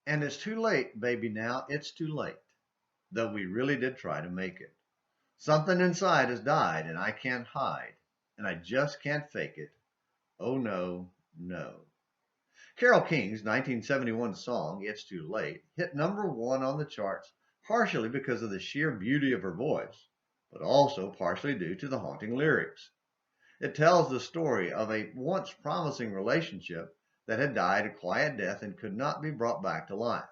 And it's too late, baby, now. It's too late. Though we really did try to make it. Something inside has died, and I can't hide. And I just can't fake it. Oh no, no. Carole King's 1971 song, It's Too Late, hit #1 on the charts, partially because of the sheer beauty of her voice, but also partially due to the haunting lyrics. It tells the story of a once promising relationship that had died a quiet death and could not be brought back to life.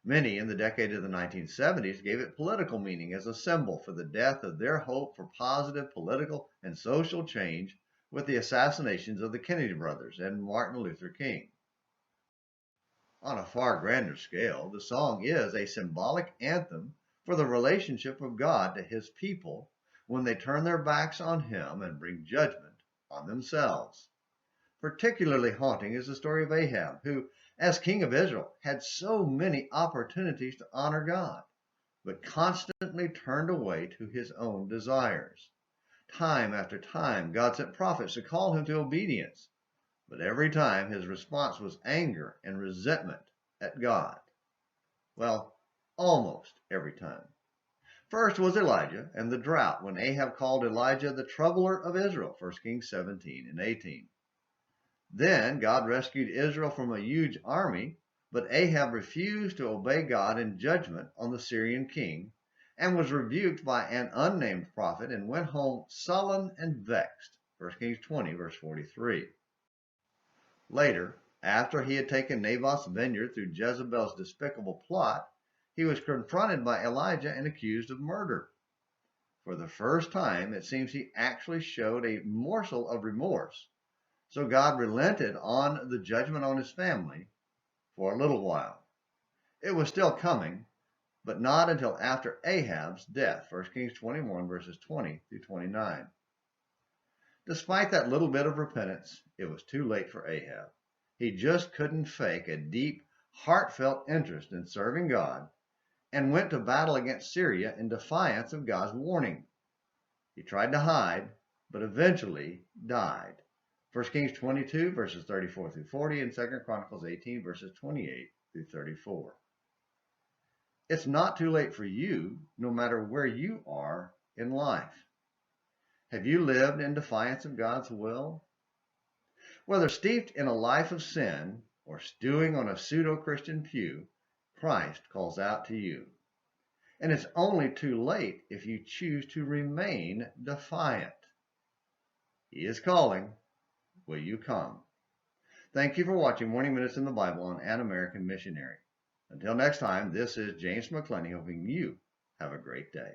Many in the decade of the 1970s gave it political meaning as a symbol for the death of their hope for positive political and social change with the assassinations of the Kennedy brothers and Martin Luther King. On a far grander scale, the song is a symbolic anthem for the relationship of God to his people when they turn their backs on him and bring judgment on themselves. Particularly haunting is the story of Ahab, who, as king of Israel, had so many opportunities to honor God, but constantly turned away to his own desires. Time after time, God sent prophets to call him to obedience, but every time his response was anger and resentment at God. Well, almost every time. First was Elijah and the drought when Ahab called Elijah the troubler of Israel, 1 Kings 17 and 18. Then God rescued Israel from a huge army, but Ahab refused to obey God in judgment on the Syrian king and was rebuked by an unnamed prophet and went home sullen and vexed, 1 Kings 20, verse 43. Later, after he had taken Naboth's vineyard through Jezebel's despicable plot, he was confronted by Elijah and accused of murder. For the first time, it seems he actually showed a morsel of remorse. So God relented on the judgment on his family for a little while. It was still coming, but not until after Ahab's death, 1 Kings 21, verses 20 through 29. Despite that little bit of repentance, it was too late for Ahab. He just couldn't fake a deep, heartfelt interest in serving God and went to battle against Syria in defiance of God's warning. He tried to hide, but eventually died. 1 Kings 22, verses 34 through 40, and 2 Chronicles 18, verses 28 through 34. It's not too late for you, no matter where you are in life. Have you lived in defiance of God's will? Whether steeped in a life of sin or stewing on a pseudo-Christian pew, Christ calls out to you. And it's only too late if you choose to remain defiant. He is calling. Will you come? Thank you for watching Morning Minutes in the Bible on An American Missionary. Until next time, this is James McClenny hoping you have a great day.